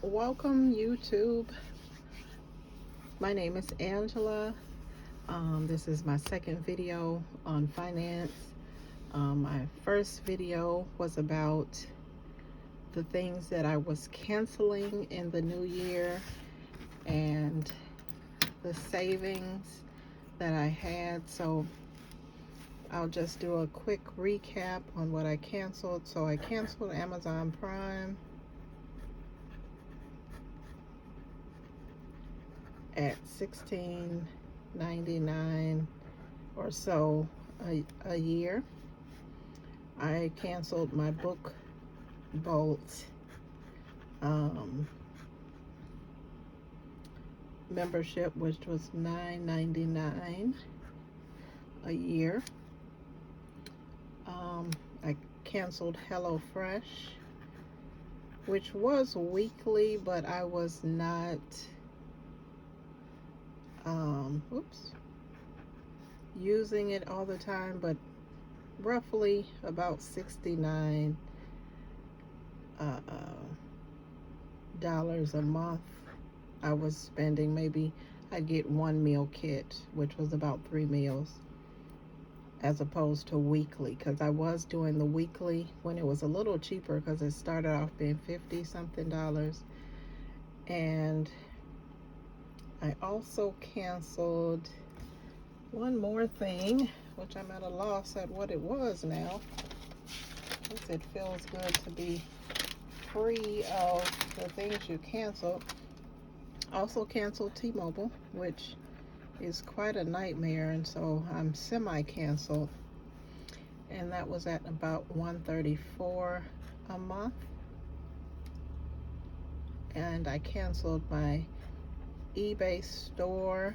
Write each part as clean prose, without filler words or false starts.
Welcome, YouTube. My name is Angela. This is my second video on finance. My first video was about the things that I was canceling in the new year and the savings that I had. So I'll just do a quick recap on what I canceled. So I canceled Amazon Prime at $16.99 or so a year. I canceled my Book Bolt membership, which was $9.99 a year. I canceled HelloFresh, which was weekly, but I was not using it all the time, but roughly about $69 dollars a month I was spending. Maybe I'd get one meal kit, which was about 3 meals, as opposed to weekly, because I was doing the weekly when it was a little cheaper, because it started off being 50 something dollars. And I also canceled one more thing, which I'm at a loss at what it was now. It feels good to be free of the things you canceled. Also canceled T-Mobile, which is quite a nightmare, and so I'm semi-canceled, and that was at about $134 a month. And I canceled my eBay store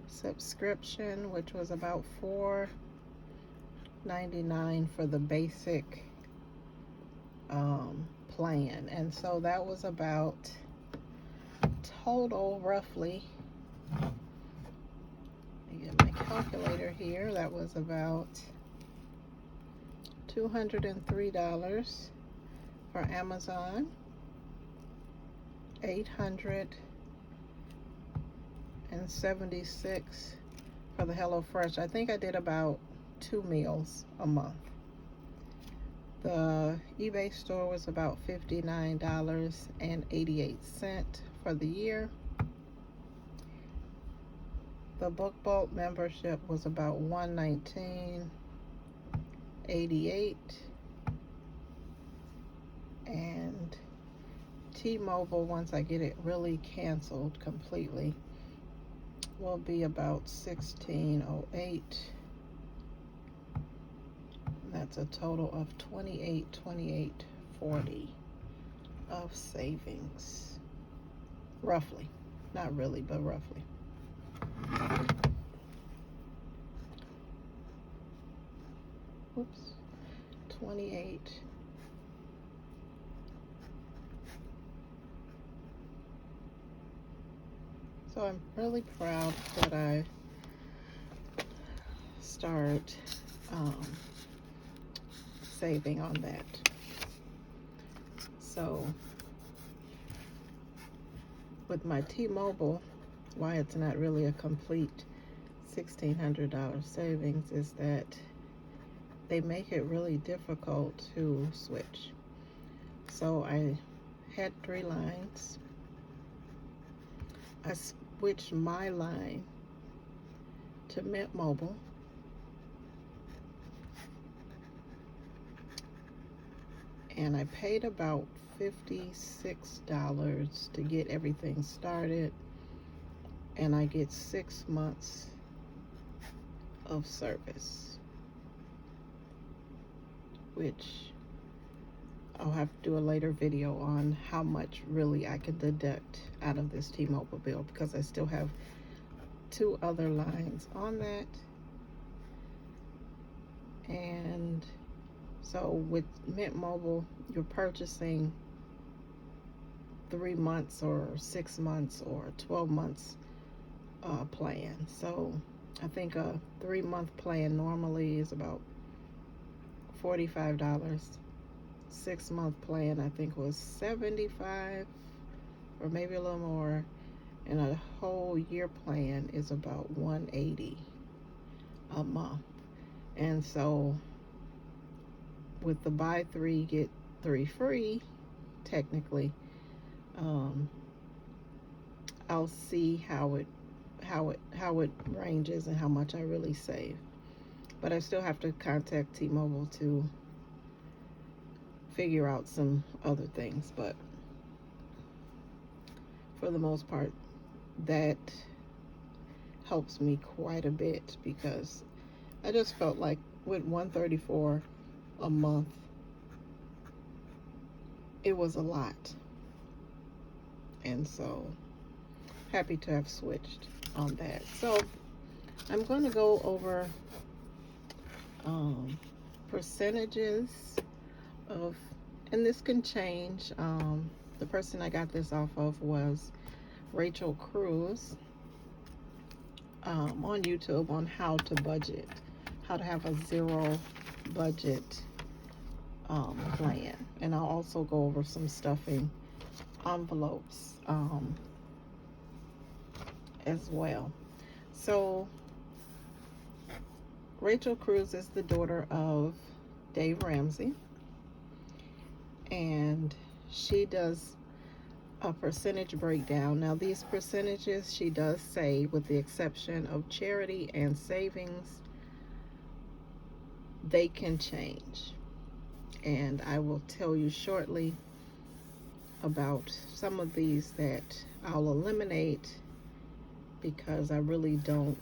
subscription, which was about $4.99 for the basic plan. And so that was about total, roughly, let me get my calculator here, that was about $203 for Amazon, $876 for the HelloFresh. I think I did about 2 meals a month. The eBay store was about $59.88 for the year. The Book Bolt membership was about $119.88, and T-Mobile, once I get it really canceled completely, will be about $16.08. That's a total of $28.40 of savings, roughly. Not really, but roughly. Oops, 28. So I'm really proud that I start saving on that. So with my T-Mobile, why it's not really a complete $1,600 savings is that they make it really difficult to switch. So I had 3 lines. I switched my line to Mint Mobile, and I paid about $56 to get everything started, and I get 6 months of service, which I'll have to do a later video on how much really I can deduct out of this T-Mobile bill, because I still have 2 other lines on that. And so with Mint Mobile, you're purchasing 3 months or 6 months or 12 months plan. So I think a 3-month plan normally is about $45. 6-month plan, I think, was 75 or maybe a little more, and a whole year plan is about 180 a month. And so with the buy 3 get 3 free, technically, um, I'll see how it ranges and how much I really save. But I still have to contact T-Mobile to figure out some other things. But for the most part, that helps me quite a bit, because I just felt like with 134 a month, it was a lot. And so happy to have switched on that. So I'm going to go over percentages of, and this can change. The person I got this off of was Rachel Cruz, on YouTube, on how to budget, how to have a zero budget plan. And I'll also go over some stuffing envelopes as well. So Rachel Cruz is the daughter of Dave Ramsey, and she does a percentage breakdown. Now, these percentages, she does say, with the exception of charity and savings, they can change. And I will tell you shortly about some of these that I'll eliminate, because I really don't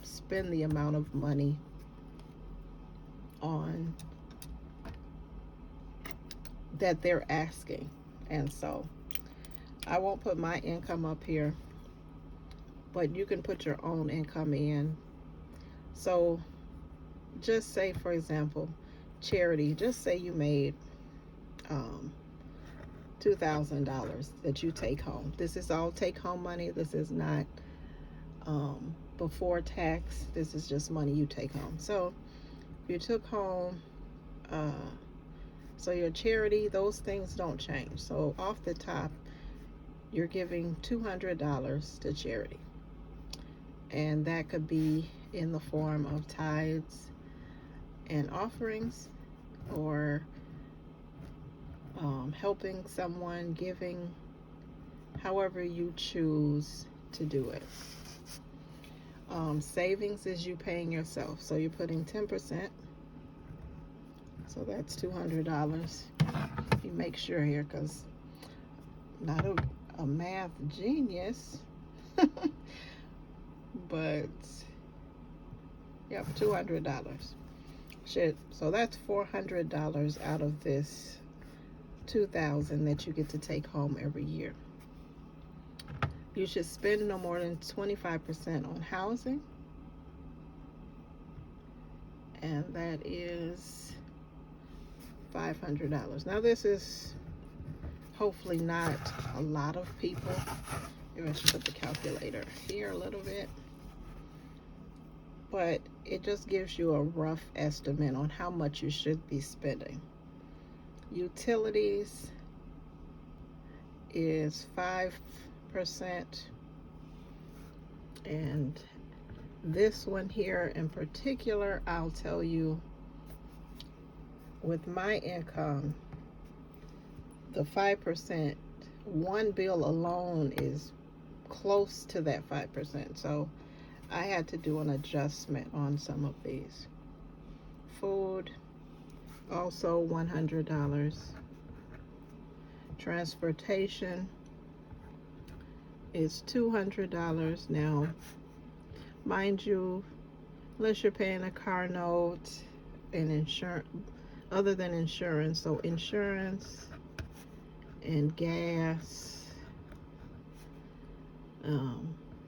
spend the amount of money on that they're asking. And so I won't put my income up here, but you can put your own income in. So just say, for example, charity, just say you made $2,000 that you take home. This is all take home money. This is not before tax. This is just money you take home. So if you took home, so your charity, those things don't change. So off the top, you're giving $200 to charity, and that could be in the form of tithes and offerings, or helping someone, giving, however you choose to do it. Savings is you paying yourself, so you're putting 10%, so that's $200. You make sure here, because I'm not a math genius, but yep, $200. Shit, so that's $400 out of this $2,000 that you get to take home every year. You should spend no more than 25% on housing, and that is $500. Now, this is hopefully not a lot of people. Maybe I should put the calculator here a little bit, but it just gives you a rough estimate on how much you should be spending. Utilities is 5%, and this one here in particular, I'll tell you, with my income, the 5%, one bill alone is close to that 5%. So I had to do an adjustment on some of these. Food, also $100. Transportation is $200. Now, mind you, unless you're paying a car note and insurance, other than insurance, so insurance and gas,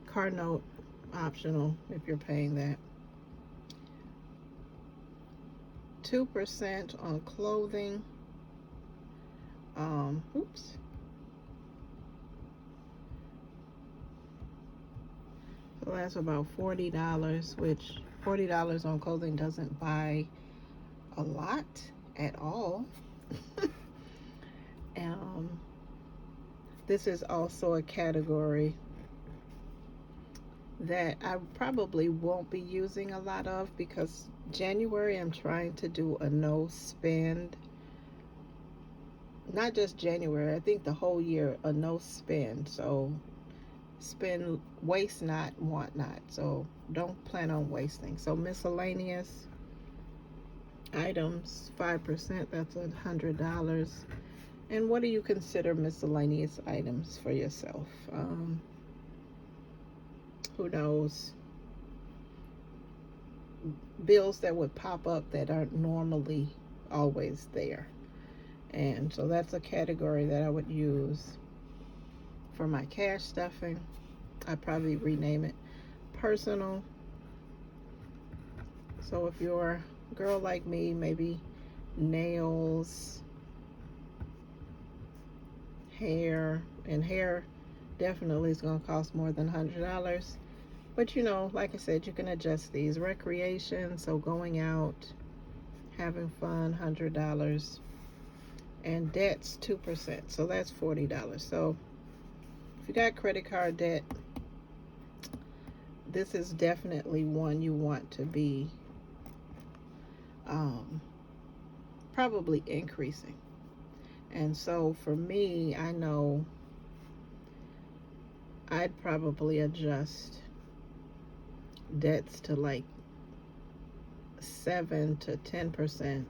car note optional if you're paying that. 2% on clothing. Oops. So that's about $40, which $40 on clothing doesn't buy a lot at all. um, this is also a category that I probably won't be using a lot of because January I'm trying to do a no spend. Not just January, I think the whole year a no spend. So spend, waste not, want not. So don't plan on wasting. So miscellaneous items, 5%, that's $100. And what do you consider miscellaneous items for yourself? Who knows? Bills that would pop up that aren't normally always there. And so that's a category that I would use for my cash stuffing. I'd probably rename it personal. So if you're a girl like me, maybe nails, hair, and hair definitely is going to cost more than $100. But you know, like I said, you can adjust these. Recreation, so going out, having fun, $100. And debt's 2%, so that's $40. So if you got credit card debt, this is definitely one you want to be probably increasing. And so for me, I know I'd probably adjust debts to like 7 to 10%.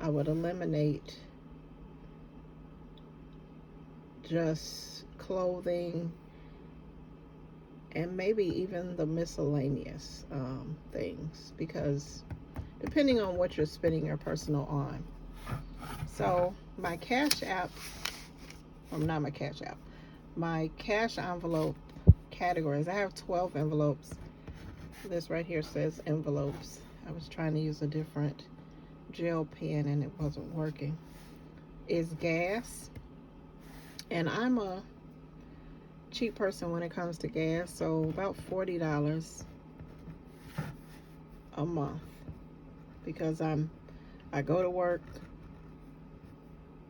I would eliminate just clothing and maybe even the miscellaneous things, because depending on what you're spending your personal on. So my cash app, not my cash app, my cash envelope categories, I have 12 envelopes. This right here says envelopes. I was trying to use a different gel pen and it wasn't working. Is gas, and I'm a cheap person when it comes to gas, so about $40 a month, because I go to work,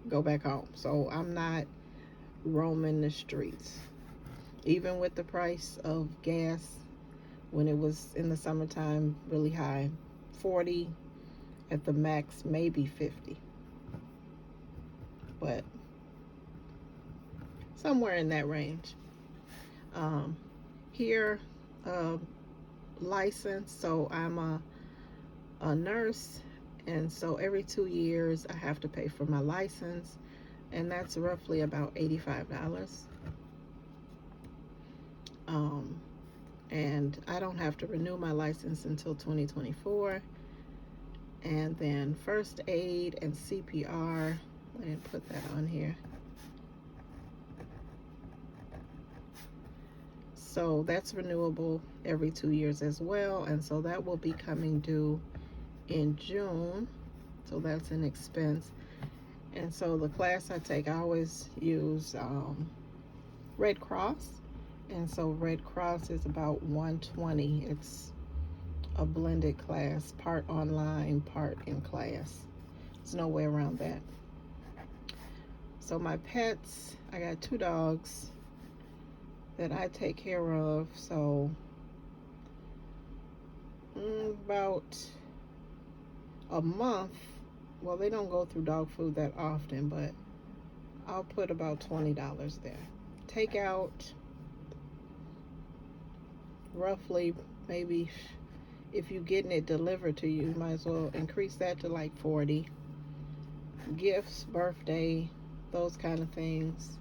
go back home, so I'm not roaming the streets. Even with the price of gas when it was in the summertime really high, 40 at the max, maybe 50, but somewhere in that range. Here, license, so I'm a nurse, and so every 2 years I have to pay for my license, and that's roughly about $85. And I don't have to renew my license until 2024. And then first aid and CPR, I didn't put that on here. So that's renewable every 2 years as well, and so that will be coming due in June. So that's an expense. And so the class I take, I always use Red Cross, and so Red Cross is about $120. It's a blended class, part online, part in class. There's no way around that. So my pets, I got 2 dogs that I take care of, so about a month, well, they don't go through dog food that often, but I'll put about $20 there. Take out roughly, maybe, if you're getting it delivered to you, you might as well increase that to like 40. Gifts, birthday, those kind of things.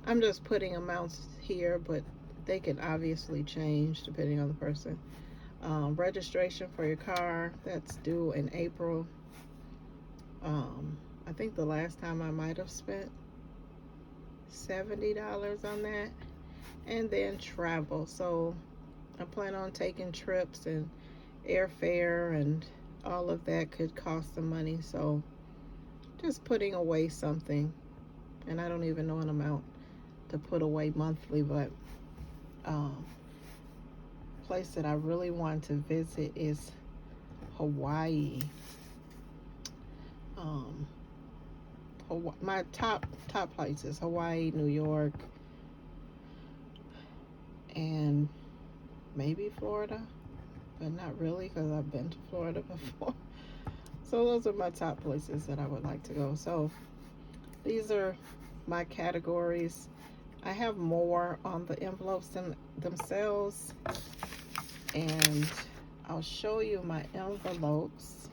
I'm just putting amounts here, but they can obviously change depending on the person. Registration for your car, that's due in April. I think the last time I might have spent $70 on that. And then travel, so I plan on taking trips, and airfare and all of that could cost some money, so just putting away something, and I don't even know an amount to put away monthly, but place that I really want to visit is Hawaii. Um, my top places: Hawaii, New York, and maybe Florida, but not really because I've been to Florida before. So those are my top places that I would like to go. So these are my categories. I have more on the envelopes themselves, and I'll show you my envelopes.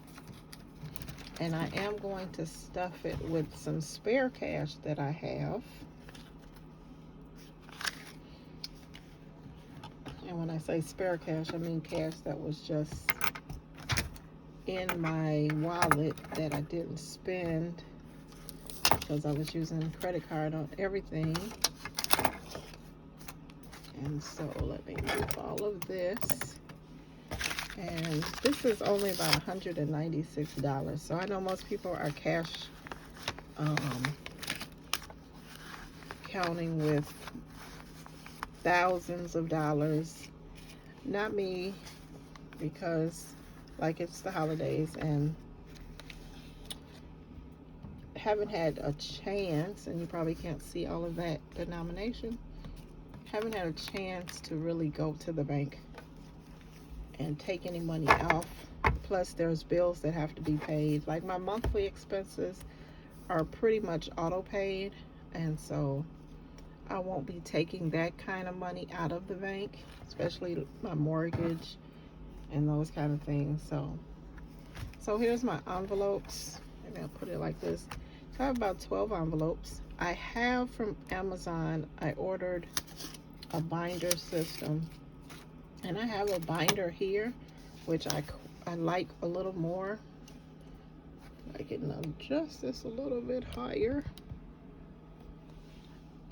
And I am going to stuff it with some spare cash that I have. And when I say spare cash, I mean cash that was just in my wallet that I didn't spend because I was using a credit card on everything. And so let me move all of this. And this is only about $196. So I know most people are cash counting with thousands of dollars. Not me, because like it's the holidays and haven't had a chance, and you probably can't see all of that denomination, haven't had a chance to really go to the bank and take any money off. Plus there's bills that have to be paid. Like my monthly expenses are pretty much auto paid, and so I won't be taking that kind of money out of the bank, especially my mortgage and those kind of things. So here's my envelopes. Maybe I'll put it like this. So I have about 12 envelopes. I have from Amazon, I ordered a binder system, and I have a binder here, which I like a little more. I can adjust this a little bit higher.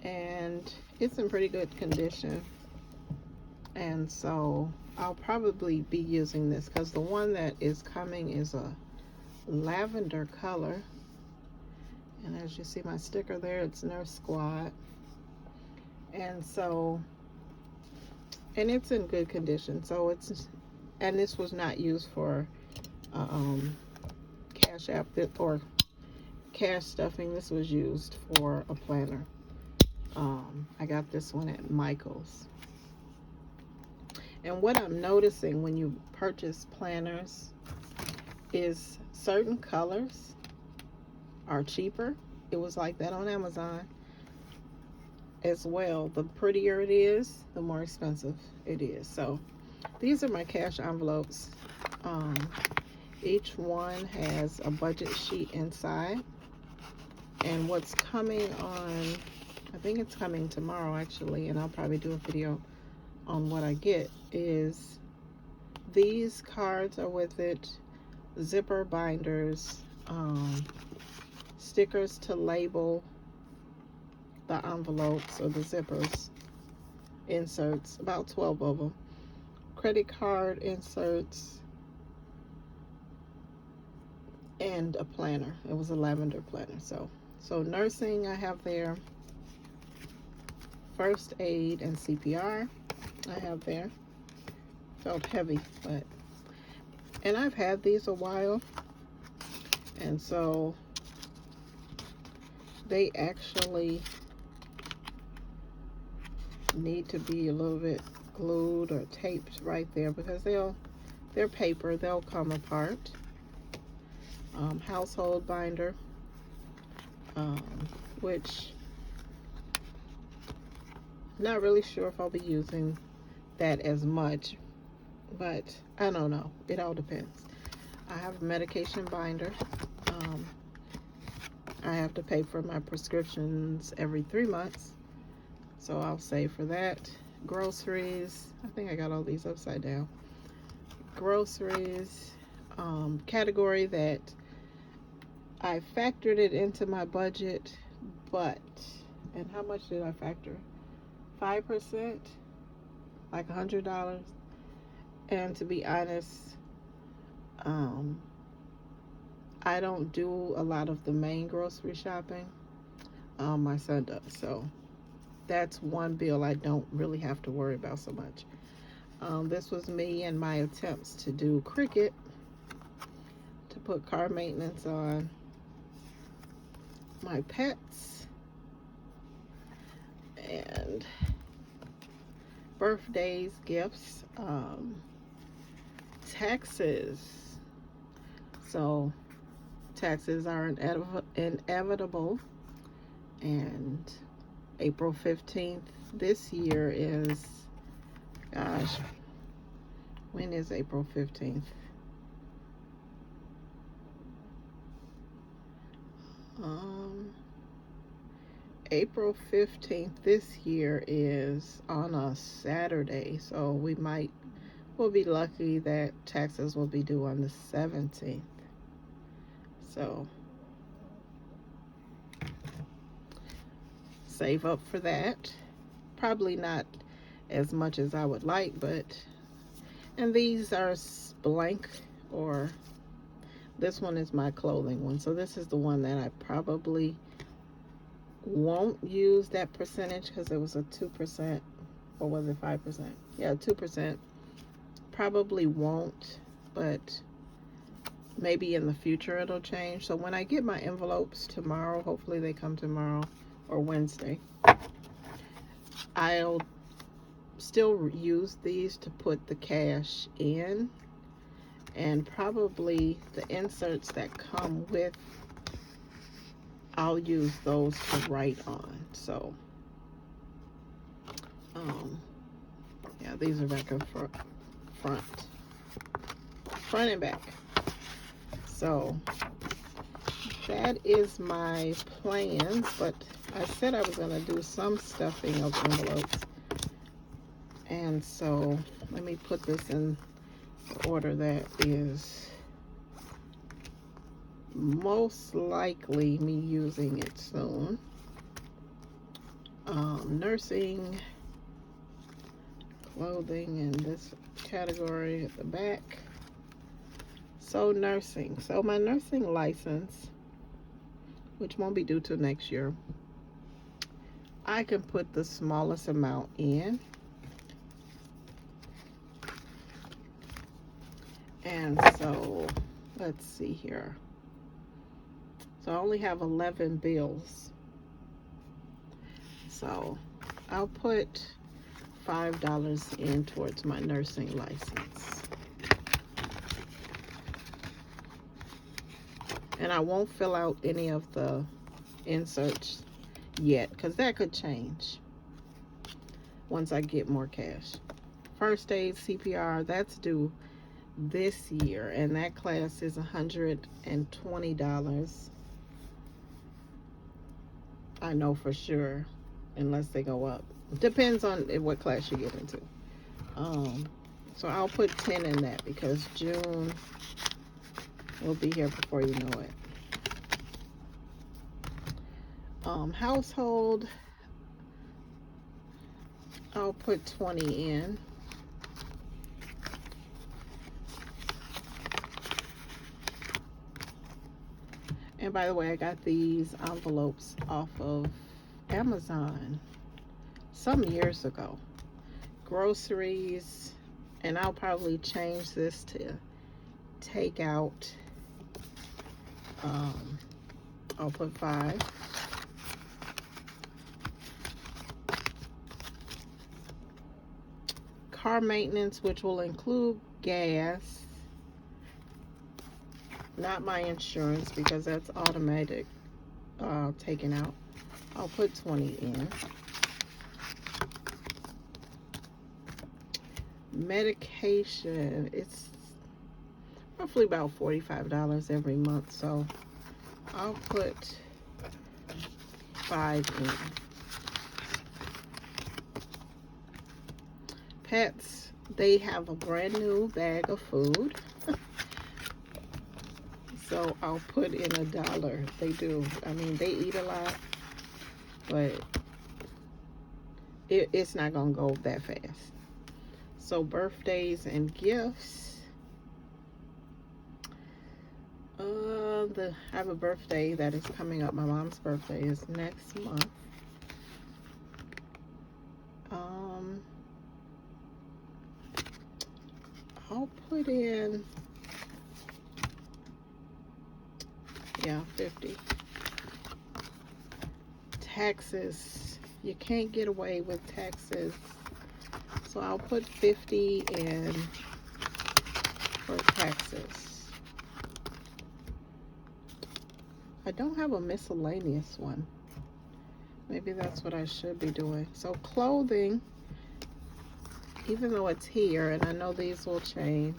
And it's in pretty good condition, and so I'll probably be using this because the one that is coming is a lavender color, and as you see my sticker there, it's Nurse Squad. And so, and it's in good condition, so it's, and this was not used for cash app or cash stuffing. This was used for a planner. I got this one at Michael's. And what I'm noticing when you purchase planners is certain colors are cheaper. It was like that on Amazon as well. The prettier it is, the more expensive it is. So these are my cash envelopes. Each one has a budget sheet inside. And what's coming on, I think it's coming tomorrow actually, and I'll probably do a video on what I get, is these cards are with it, zipper binders, stickers to label the envelopes or the zippers, inserts, about 12 of them, credit card inserts, and a planner. It was a lavender planner. So nursing I have there, first aid and CPR I have there. Felt heavy, but, and I've had these a while, and so they actually need to be a little bit glued or taped right there because they're paper, they'll come apart. Household binder, which not really sure if I'll be using that as much, but I don't know, it all depends. I have a medication binder. I have to pay for my prescriptions every 3 months, so I'll save for that. Groceries, I think I got all these upside down. Groceries, category that I factored it into my budget, but, and how much did I factor? 5%, like $100. And to be honest, I don't do a lot of the main grocery shopping. My son does, so that's one bill I don't really have to worry about so much. This was me and my attempts to do Cricut, to put car maintenance on my pets, and birthdays, gifts, taxes. So taxes are inevitable, and April 15th this year is, gosh, when is April 15th? April 15th this year is on a Saturday, so we'll be lucky that taxes will be due on the 17th. So save up for that. Probably not as much as I would like, and these are blank, or this one is my clothing one. So this is the one that I probably won't use that percentage, because it was a 2%, or was it 5%? Yeah, 2%. Probably won't, but maybe in the future it'll change. So when I get my envelopes tomorrow, hopefully they come tomorrow or Wednesday, I'll still use these to put the cash in, and probably the inserts that come with, I'll use those to write on. So yeah, these are back and front and back. So that is my plans, but I said I was going to do some stuffing of envelopes, and so let me put this in the order that is most likely me using it soon. Nursing, clothing, and this category at the back. So nursing. So my nursing license, which won't be due till next year, I can put the smallest amount in. And so let's see here. So I only have 11 bills. So I'll put $5 in towards my nursing license. And I won't fill out any of the inserts yet, because that could change once I get more cash. First aid, CPR, that's due this year, and that class is $120. I know for sure, unless they go up. Depends on what class you get into. So I'll put 10 in that, because June will be here before you know it. Household, I'll put 20 in. And by the way, I got these envelopes off of Amazon some years ago. Groceries, and I'll probably change this to take out. I'll put 5. Car maintenance, which will include gas, not my insurance, because that's automatic taken out. I'll put 20 in. Medication, it's roughly about $45 every month, so I'll put 5 in. Pets, they have a brand new bag of food. So I'll put in $1. They do. I mean, they eat a lot, but it's not going to go that fast. So birthdays and gifts. I have a birthday that is coming up. My mom's birthday is next month. I'll put in, yeah, 50. Taxes, you can't get away with taxes. So I'll put 50 in for taxes. I don't have a miscellaneous one. Maybe that's what I should be doing. So clothing, even though it's here, and I know these will change,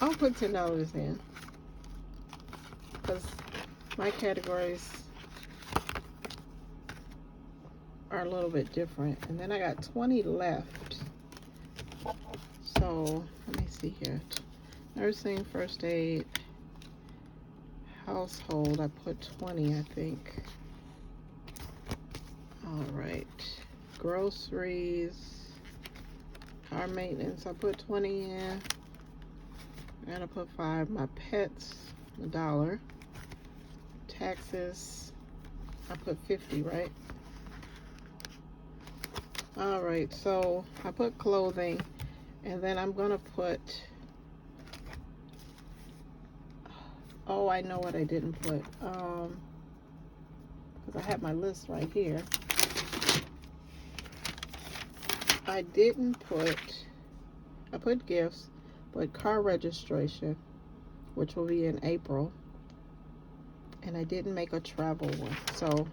I'll put $10 in, because my categories are a little bit different. And then I got 20 left. So let me see here. Nursing, first aid, household, I put 20, I think. All right, groceries, car maintenance, I put 20 in. I gotta put 5. My pets, $1. Taxes, I put 50, right? All right, so I put clothing, and then I'm gonna put, oh, I know what I didn't put, because I have my list right here. I put gifts, but car registration, which will be in April, and I didn't make a travel one. So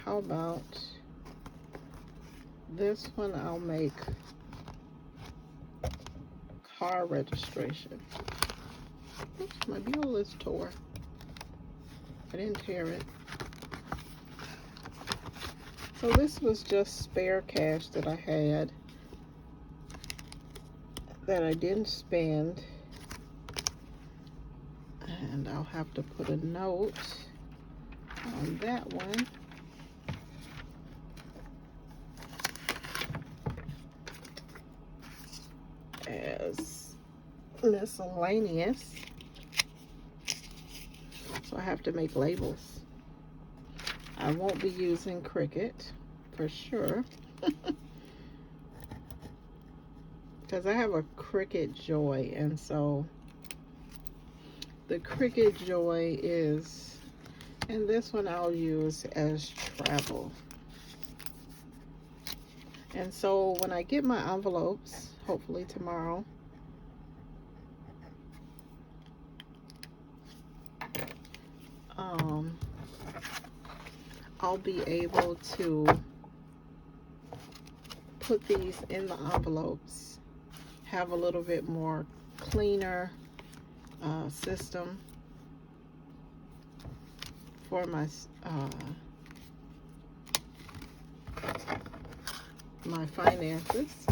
how about this one? I'll make car registration. Oops, my bureau is tore. I didn't tear it. So this was just spare cash that I had that I didn't spend. And I'll have to put a note on that one. As miscellaneous. So I have to make labels. I won't be using Cricut for sure. Because I have a Cricut Joy, and so the Cricut Joy is, and this one I'll use as travel. And so when I get my envelopes, hopefully tomorrow, I'll be able to put these in the envelopes, have a little bit more cleaner system for my my finances.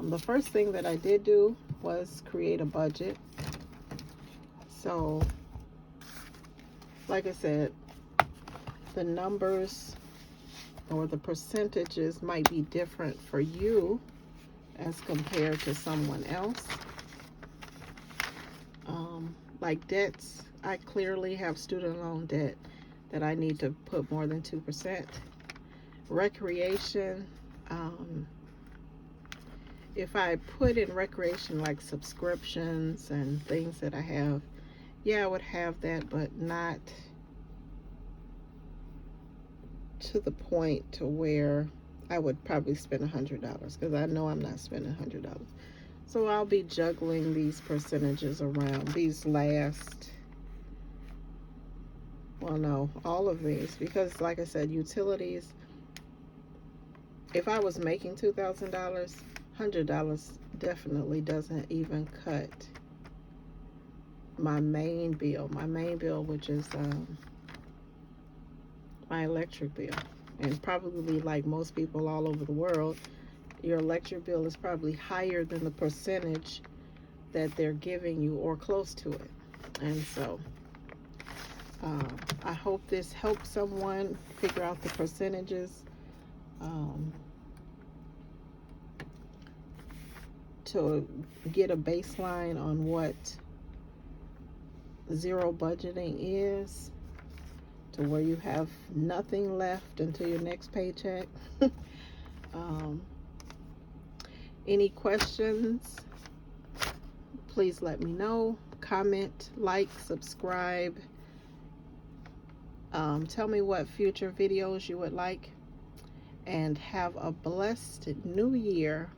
The first thing that I did do was create a budget. So like I said, the numbers or the percentages might be different for you as compared to someone else. Like debts, I clearly have student loan debt that I need to put more than 2%. Recreation, if I put in recreation like subscriptions and things that I have, yeah, I would have that, but not to the point to where I would probably spend $100, because I know I'm not spending $100. So I'll be juggling these percentages around, these last, well, no, all of these, because like I said, utilities, if I was making $2,000, $100 definitely doesn't even cut my main bill, which is my electric bill. And probably like most people all over the world, your electric bill is probably higher than the percentage that they're giving you, or close to it. And so I hope this helps someone figure out the percentages, to get a baseline on what zero budgeting is, to where you have nothing left until your next paycheck. Any questions, please let me know. Comment, like, subscribe. Tell me what future videos you would like. And have a blessed new year.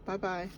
Bye-bye.